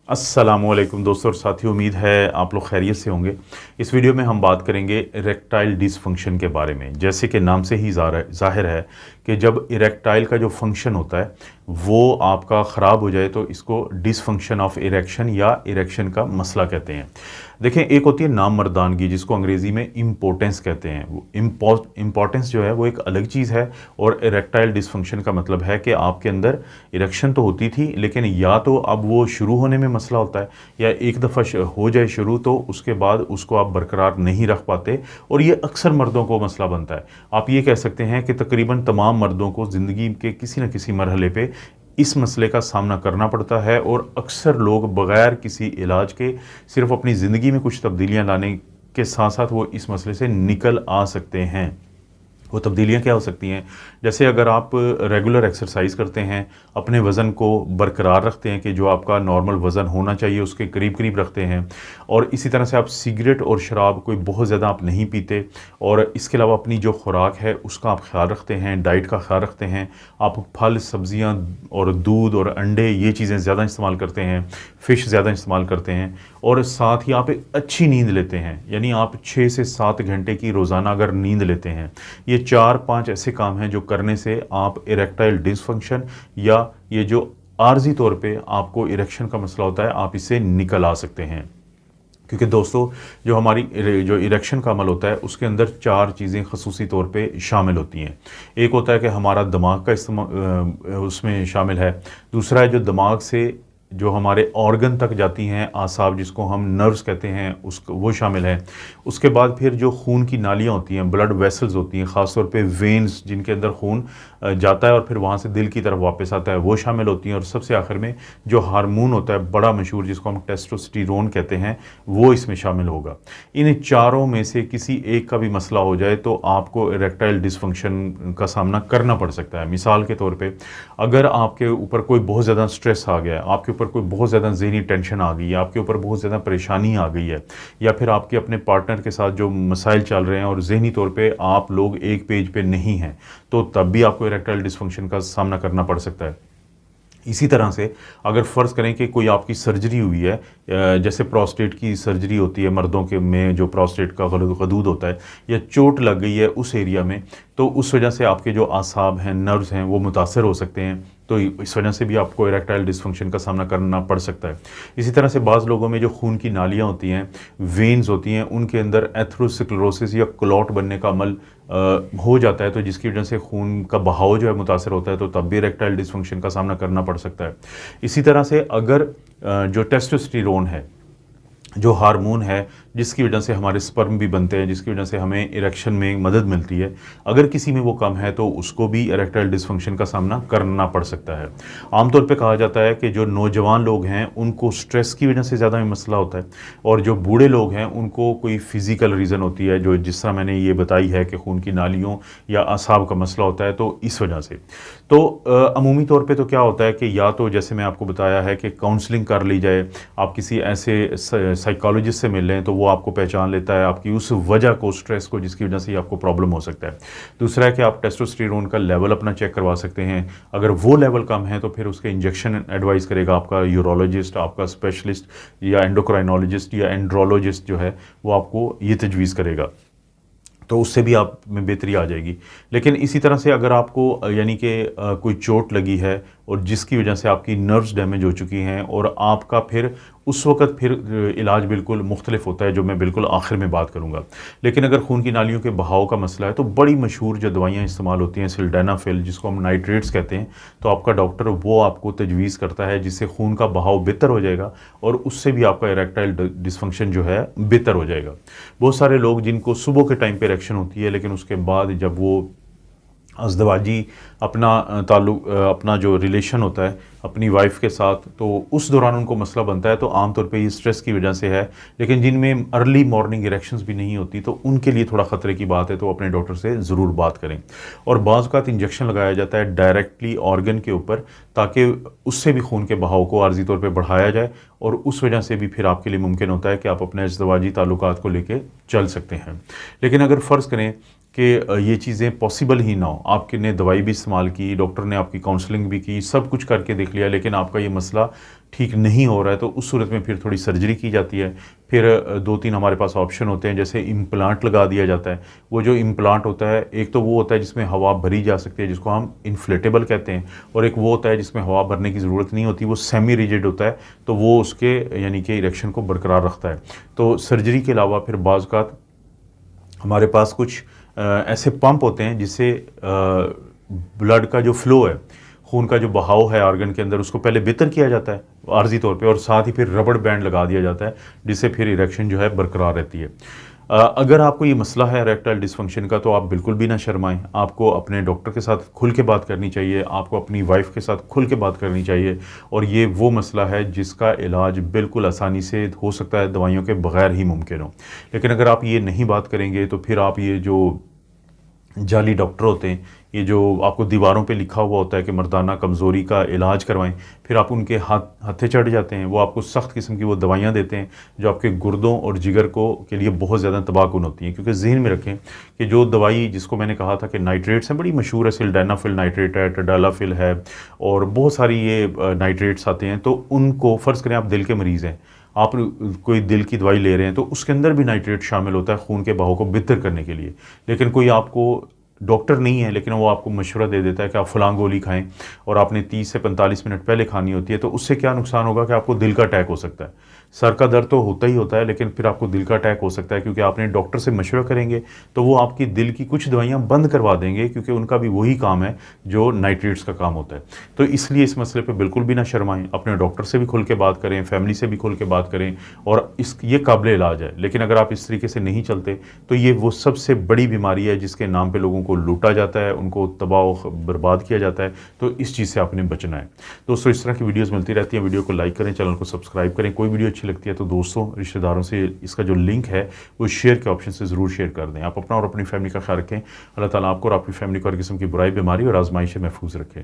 अस्सलामुअलैकुम दोस्तों और साथियों, उम्मीद है आप लोग खैरियत से होंगे। इस वीडियो में हम बात करेंगे इरेक्टाइल डिसफंक्शन के बारे में। जैसे कि नाम से ही ज़ाहिर है कि जब इरेक्टाइल का जो फंक्शन होता है वो आपका ख़राब हो जाए तो इसको डिसफंक्शन ऑफ इरेक्शन या इरेक्शन का मसला कहते हैं। देखें, एक होती है नामर्दानगी जिसको अंग्रेज़ी में इम्पोर्टेंस कहते हैं। वो इम्पोर्टेंस जो है वो एक अलग चीज़ है और इरेक्टाइल डिसफंक्शन का मतलब है कि आपके अंदर इरेक्शन तो होती थी लेकिन या तो अब वो शुरू होने में मसला होता है या एक दफ़ा हो जाए शुरू तो उसके बाद उसको आप बरकरार नहीं रख पाते, और ये अक्सर मर्दों को मसला बनता है। आप ये कह सकते हैं कि तकरीबन तमाम मर्दों को ज़िंदगी के किसी न किसी मरहले पे इस मसले का सामना करना पड़ता है, और अक्सर लोग बग़ैर किसी इलाज के सिर्फ अपनी ज़िंदगी में कुछ तब्दीलियाँ लाने के साथ साथ वो इस मसले से निकल आ सकते हैं। वो तब्दीलियाँ क्या हो सकती हैं? जैसे अगर आप रेगुलर एक्सरसाइज करते हैं, अपने वज़न को बरकरार रखते हैं कि जो आपका नॉर्मल वज़न होना चाहिए उसके करीब करीब रखते हैं, और इसी तरह से आप सिगरेट और शराब कोई बहुत ज़्यादा आप नहीं पीते, और इसके अलावा अपनी जो खुराक है उसका आप ख्याल रखते हैं, डाइट का ख्याल रखते हैं, आप फल सब्ज़ियाँ और दूध और अंडे ये चीज़ें ज़्यादा इस्तेमाल करते हैं, फ़िश ज़्यादा इस्तेमाल करते हैं, और साथ ही आप एक अच्छी नींद लेते हैं, यानी आप 6 से 7 घंटे की रोज़ाना अगर नींद लेते हैं, ये 4-5 ऐसे काम हैं जो करने से आप इरेक्टाइल डिसफंक्शन या ये जो आर्जी तौर पे आपको इरेक्शन का मसला होता है आप इससे निकल आ सकते हैं। क्योंकि दोस्तों, जो हमारी जो इरेक्शन का अमल होता है उसके अंदर 4 चीज़ें ख़ुसूसी तौर पे शामिल होती हैं। एक होता है कि हमारा दिमाग का इस्तेमाल उसमें शामिल है। दूसरा है जो दिमाग से जो हमारे ऑर्गन तक जाती हैं आसाब जिसको हम नर्व्स कहते हैं उसको वो शामिल है। उसके बाद फिर जो खून की नालियाँ होती हैं, ब्लड वेसल्स होती हैं, ख़ास तौर पे वेन्स जिनके अंदर खून जाता है और फिर वहाँ से दिल की तरफ वापस आता है, वो शामिल होती हैं। और सबसे आखिर में जो हार्मोन होता है बड़ा मशहूर जिसको हम टेस्टोस्टेरोन कहते हैं, वो इसमें शामिल होगा। इन चारों में से किसी एक का भी मसला हो जाए तो आपको इरेक्टाइल डिसफंक्शन का सामना करना पड़ सकता है। मिसाल के तौर पे अगर आपके ऊपर कोई बहुत ज़्यादा स्ट्रेस आ गया है, आपके ऊपर कोई बहुत ज़्यादा ज़हनी टेंशन आ गई है, आपके ऊपर बहुत ज़्यादा परेशानी आ गई है, या फिर आपके अपने पार्टनर के साथ जो मसाइल चल रहे हैं और ज़हनी तौर पे आप लोग एक पेज पे नहीं हैं, तो तब भी आपको इरेक्टाइल डिसफंक्शन का सामना करना पड़ सकता है। इसी तरह से अगर फ़र्ज़ करें कि कोई आपकी सर्जरी हुई है, जैसे प्रोस्टेट की सर्जरी होती है मर्दों के में, जो प्रोस्टेट का गदूद होता है, या चोट लग गई है उस एरिया में, तो उस वजह से आपके जो आसाब हैं, नर्व्स हैं, वो मुतासर हो सकते हैं, तो इस वजह से भी आपको इरेक्टाइल डिसफंक्शन का सामना करना पड़ सकता है। इसी तरह से बाज़ लोगों में जो खून की नालियाँ होती हैं, वेन्स होती हैं, उनके अंदर एथेरोस्क्लेरोसिस या क्लॉट बनने का अमल हो जाता है, तो जिसकी वजह से खून का बहाव जो है मुतासर होता है, तो तब भी इरेक्टाइल डिसफंक्शन का सामना करना पड़ सकता है। इसी तरह से अगर जो टेस्टोस्टेरोन है, जो हार्मोन है जिसकी वजह से हमारे स्पर्म भी बनते हैं, जिसकी वजह से हमें इरेक्शन में मदद मिलती है, अगर किसी में वो कम है तो उसको भी इरेक्टाइल डिसफंक्शन का सामना करना पड़ सकता है। आमतौर पे कहा जाता है कि जो नौजवान लोग हैं उनको स्ट्रेस की वजह से ज़्यादा मसला होता है, और जो बूढ़े लोग हैं उनको कोई फ़िज़िकल रीज़न होती है, जो जिस तरह मैंने ये बताई है कि खून की नालियों या असाब का मसला होता है, तो इस वजह से। तो अमूमी तौर पे तो क्या होता है कि या तो जैसे मैं आपको बताया है कि काउंसलिंग कर ली जाए, आप किसी ऐसे साइकोलॉजिस्ट से मिल लें तो वो आपको पहचान लेता है आपकी उस वजह को, स्ट्रेस को, जिसकी वजह से आपको प्रॉब्लम हो सकता है। दूसरा है कि आप टेस्टोस्टेरोन का लेवल अपना चेक करवा सकते हैं। अगर वो लेवल कम है तो फिर उसके इंजेक्शन एडवाइस करेगा आपका यूरोलॉजिस्ट, आपका स्पेशलिस्ट या एंडोक्राइनोलॉजिस्ट या एंड्रोलॉजिस्ट जो है वो आपको ये तजवीज़ करेगा, तो उससे भी आप में बेहतरी आ जाएगी। लेकिन इसी तरह से अगर आपको यानी कि कोई चोट लगी है और जिसकी वजह से आपकी नर्व्स डैमेज हो चुकी हैं, और आपका फिर उस वक़्त फिर इलाज बिल्कुल मुख्तलिफ होता है, जो मैं बिल्कुल आखिर में बात करूँगा। लेकिन अगर खून की नालियों के बहाव का मसला है तो बड़ी मशहूर जो दवाइयाँ इस्तेमाल होती हैं, सिल्डेनाफिल जिसको हम नाइट्रेट्स कहते हैं, तो आपका डॉक्टर वो आपको तजवीज़ करता है जिससे खून का बहाव बेहतर हो जाएगा, और उससे भी आपका इरेक्टाइल डिसफंक्शन जो है बेहतर हो जाएगा। बहुत सारे लोग जिनको सुबह के टाइम पे इरेक्शन होती है, लेकिन उसके बाद जब वो अज़दवाजी अपना ताल्लुक अपना जो रिलेशन होता है अपनी वाइफ के साथ, तो उस दौरान उनको मसला बनता है, तो आमतौर पे ये स्ट्रेस की वजह से है। लेकिन जिनमें अर्ली मॉर्निंग इरेक्शंस भी नहीं होती तो उनके लिए थोड़ा ख़तरे की बात है, तो अपने डॉक्टर से ज़रूर बात करें। और बाज़ औक़ात इंजेक्शन लगाया जाता है डायरेक्टली ऑर्गन के ऊपर, ताकि उससे भी खून के बहाव को आर्जी तौर पर बढ़ाया जाए, और उस वजह से भी फिर आपके लिए मुमकिन होता है कि आप अपने अज़दवाजी ताल्लुकात को लेकर चल सकते हैं। लेकिन अगर फ़र्ज़ करें कि ये चीज़ें पॉसिबल ही ना हो। आपके ने दवाई भी इस्तेमाल की, डॉक्टर ने आपकी काउंसलिंग भी की, सब कुछ करके देख लिया, लेकिन आपका ये मसला ठीक नहीं हो रहा है, तो उस सूरत में फिर थोड़ी सर्जरी की जाती है। फिर 2-3 हमारे पास ऑप्शन होते हैं, जैसे इम्प्लांट लगा दिया जाता है। वो जो इम्प्लांट होता है, एक तो वो होता है जिसमें हवा भरी जा सकती है, जिसको हम इन्फ्लेटेबल कहते हैं, और एक वो होता है जिसमें हवा भरने की ज़रूरत नहीं होती, वो सेमी रिजिड होता है, तो वो उसके यानी कि इरेक्शन को बरकरार रखता है। तो सर्जरी के अलावा फिर बाज़ औक़ात हमारे पास कुछ ऐसे पंप होते हैं जिससे ब्लड का जो फ्लो है, खून का जो बहाव है ऑर्गन के अंदर, उसको पहले बेहतर किया जाता है आर्जी तौर पे, और साथ ही फिर रबड़ बैंड लगा दिया जाता है, जिससे फिर इरेक्शन जो है बरकरार रहती है। अगर आपको ये मसला है इरेक्टाइल डिसफंक्शन का, तो आप बिल्कुल भी ना शर्माएं। आपको अपने डॉक्टर के साथ खुल के बात करनी चाहिए, आपको अपनी वाइफ के साथ खुल के बात करनी चाहिए, और ये वो मसला है जिसका इलाज बिल्कुल आसानी से हो सकता है, दवाइयों के बगैर ही मुमकिन हो। लेकिन अगर आप ये नहीं बात करेंगे, तो फिर आप ये जो जाली डॉक्टर होते हैं, ये जो आपको दीवारों पे लिखा हुआ होता है कि मर्दाना कमज़ोरी का इलाज करवाएं, फिर आप उनके हत्थे चढ़ जाते हैं। वो आपको सख्त किस्म की वो दवाइयाँ देते हैं जो आपके गुर्दों और जिगर को के लिए बहुत ज़्यादा तबाहकुन होती हैं। क्योंकि ज़हन में रखें कि जो दवाई जिसको मैंने कहा था कि नाइट्रेट्स हैं, बड़ी मशहूर है, सिल्डेनाफिल नाइट्रेट है, टडालाफिल है, और बहुत सारी ये नाइट्रेट्स आते हैं। तो उनको फ़र्ज़ करें आप दिल के मरीज़ हैं, आप कोई दिल की दवाई ले रहे हैं, तो उसके अंदर भी नाइट्रेट शामिल होता है खून के बहाव को बेहतर करने के लिए। लेकिन कोई आपको डॉक्टर नहीं है, लेकिन वो आपको मशवरा दे देता है कि आप फ़लाँ गोली खाएं, और आपने 30 से 45 मिनट पहले खानी होती है, तो उससे क्या नुकसान होगा कि आपको दिल का अटैक हो सकता है। सर का दर्द तो होता ही होता है, लेकिन फिर आपको दिल का अटैक हो सकता है, क्योंकि आपने डॉक्टर से मशवरा करेंगे तो वो आपकी दिल की कुछ दवाइयाँ बंद करवा देंगे, क्योंकि उनका भी वही काम है जो नाइट्रेट्स का काम होता है। तो इसलिए इस मसले पर बिल्कुल भी ना शर्माएं, अपने डॉक्टर से भी खुल के बात करें, फैमिली से भी खुल के बात करें, और ये काबिल इलाज है। लेकिन अगर आप इस तरीके से नहीं चलते, तो ये वो सबसे बड़ी बीमारी है जिसके नाम पर लोगों को लूटा जाता है, उनको तबाह बर्बाद किया जाता है। तो इस चीज़ से आपने बचना है। दोस्तों, इस तरह की वीडियोस मिलती रहती हैं। वीडियो को लाइक करें, चैनल को सब्सक्राइब करें। कोई वीडियो अच्छी लगती है तो दोस्तों, रिश्तेदारों से इसका जो लिंक है वो शेयर के ऑप्शन से ज़रूर शेयर कर दें। आप अपना और अपनी फैमिली का ख्याल रखें। अल्लाह ताला आपको और आपकी फैमिली को हर किस्म की बुराई, बीमारी और आजमाइश से महफूज रखें।